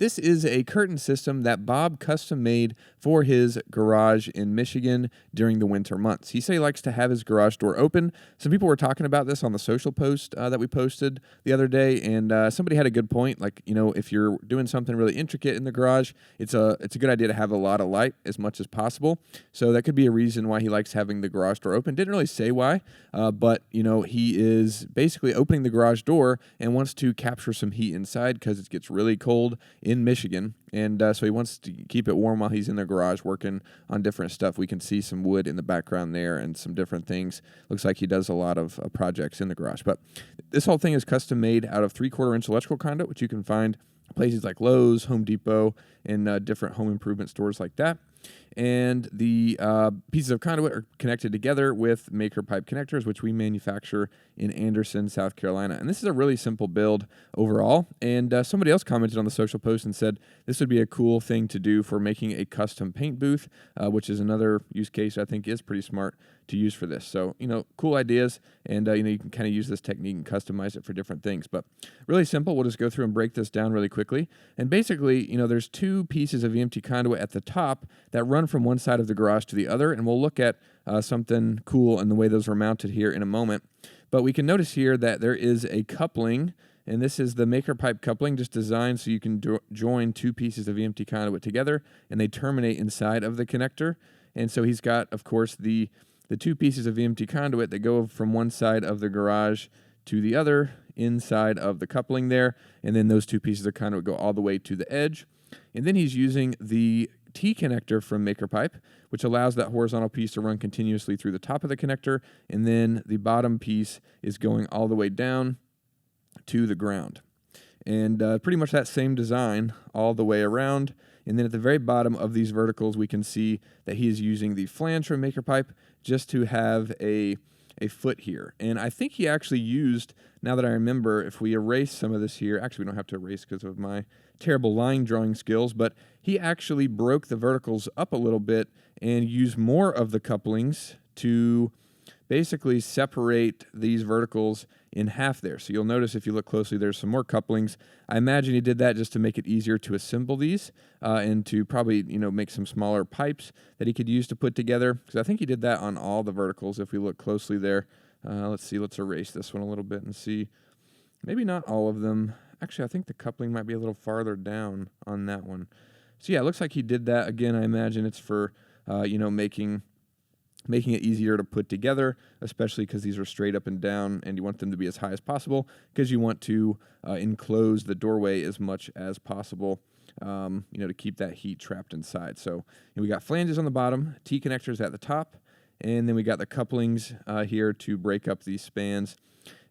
This is a curtain system that Bob custom made for his garage in Michigan during the winter months. He said he likes to have his garage door open. Some people were talking about this on the social post that we posted the other day, and somebody had a good point. Like, you know, if you're doing something really intricate in the garage, it's a good idea to have a lot of light as much as possible. So that could be a reason why he likes having the garage door open. Didn't really say why, but, you know, he is basically opening the garage door and wants to capture some heat inside because it gets really cold in Michigan, and so he wants to keep it warm while he's in the garage working on different stuff. We can see some wood in the background there and some different things. Looks like he does a lot of projects in the garage. But this whole thing is custom made out of 3/4-inch electrical conduit, which you can find places like Lowe's, Home Depot, and different home improvement stores like that. And the pieces of conduit are connected together with Maker pipe connectors, which we manufacture in Anderson, South Carolina. And this is a really simple build overall. And somebody else commented on the social post and said this would be a cool thing to do for making a custom paint booth, which is another use case I think is pretty smart to use for this. So, you know, cool ideas. And, you know, you can kind of use this technique and customize it for different things. But really simple. We'll just go through and break this down really quickly. And basically, you know, there's two pieces of EMT conduit at the top that run from one side of the garage to the other, and we'll look at something cool and the way those are mounted here in a moment. But we can notice here that there is a coupling, and this is the Maker pipe coupling, just designed so you can join two pieces of EMT conduit together, and they terminate inside of the connector. And so he's got, of course, the two pieces of EMT conduit that go from one side of the garage to the other inside of the coupling there, and then those two pieces of conduit go all the way to the edge. And then he's using the T connector from Maker pipe, which allows that horizontal piece to run continuously through the top of the connector, and then the bottom piece is going all the way down to the ground. And pretty much that same design all the way around. And then at the very bottom of these verticals, we can see that he is using the flange from Maker pipe just to have a foot here. And I think he actually used, now that I remember, if we erase some of this here, actually we don't have to erase because of my terrible line drawing skills, but he actually broke the verticals up a little bit and used more of the couplings to basically separate these verticals in half there. So you'll notice if you look closely, there's some more couplings. I imagine he did that just to make it easier to assemble these and to probably, you know, make some smaller pipes that he could use to put together. Because I think he did that on all the verticals if we look closely there. Let's see, let's erase this one a little bit and see. Maybe not all of them. Actually, I think the coupling might be a little farther down on that one. So yeah, it looks like he did that. Again, I imagine it's for, you know, making it easier to put together, especially because these are straight up and down, and you want them to be as high as possible because you want to enclose the doorway as much as possible, you know, to keep that heat trapped inside. So we got flanges on the bottom, T connectors at the top, and then we got the couplings here to break up these spans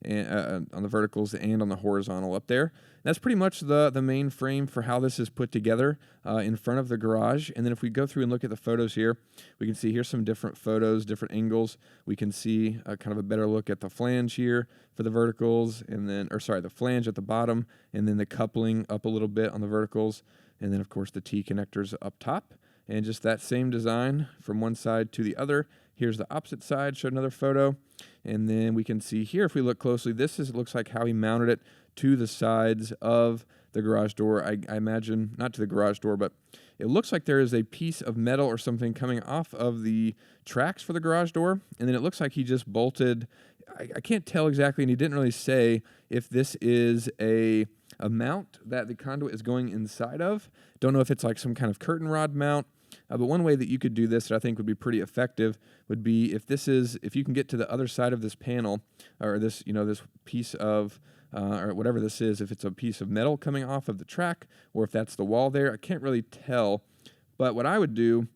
and, on the verticals and on the horizontal up there. That's pretty much the main frame for how this is put together in front of the garage. And then if we go through and look at the photos here, we can see here's some different photos, different angles. We can see kind of a better look at the flange here for the verticals, and then, or sorry, the flange at the bottom, and then the coupling up a little bit on the verticals, and then of course the T connectors up top. And just that same design from one side to the other. Here's the opposite side, showed another photo. And then we can see here, if we look closely, looks like how he mounted it to the sides of the garage door. I imagine, not to the garage door, but it looks like there is a piece of metal or something coming off of the tracks for the garage door. And then it looks like he just bolted, I can't tell exactly, and he didn't really say if this is a mount that the conduit is going inside of. Don't know if it's like some kind of curtain rod mount. But one way that you could do this that I think would be pretty effective would be if you can get to the other side of this panel, or this, you know, this piece of, or whatever this is, if it's a piece of metal coming off of the track, or if that's the wall there, I can't really tell. But what I would do,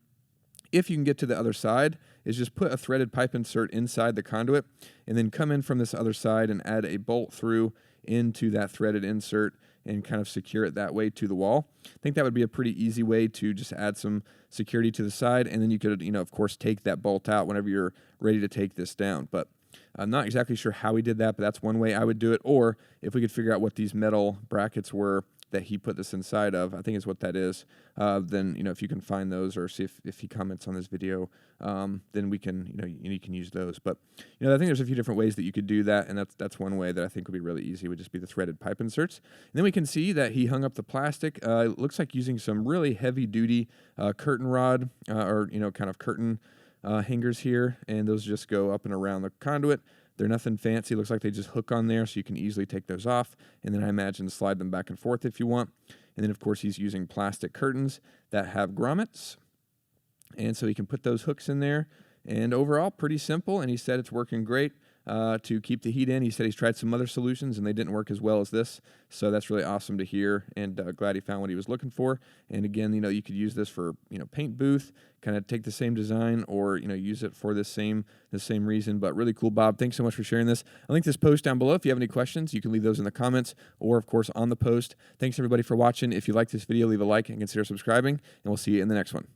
if you can get to the other side, is just put a threaded pipe insert inside the conduit, and then come in from this other side and add a bolt through into that threaded insert and kind of secure it that way to the wall. I think that would be a pretty easy way to just add some security to the side, and then you could, you know, of course, take that bolt out whenever you're ready to take this down. But I'm not exactly sure how he did that, but that's one way I would do it. Or if we could figure out what these metal brackets were that he put this inside of, I think is what that is, then, if you can find those or see if he comments on this video, then we can, you can use those. But, I think there's a few different ways that you could do that, and that's one way that I think would be really easy, would just be the threaded pipe inserts. And then we can see that he hung up the plastic, it looks like using some really heavy-duty curtain rod, or, kind of curtain hangers here, and those just go up and around the conduit. They're nothing fancy. Looks like they just hook on there, so you can easily take those off, and then I imagine slide them back and forth if you want. And then, of course, he's using plastic curtains that have grommets, and so he can put those hooks in there. And overall, pretty simple, and he said it's working great to keep the heat in. He said he's tried some other solutions, and they didn't work as well as this, so that's really awesome to hear, and glad he found what he was looking for. And again, you could use this for, paint booth, kind of take the same design, or, use it for the same reason. But really cool, Bob. Thanks so much for sharing this. I'll link this post down below. If you have any questions, you can leave those in the comments, or, of course, on the post. Thanks, everybody, for watching. If you like this video, leave a like and consider subscribing, and we'll see you in the next one.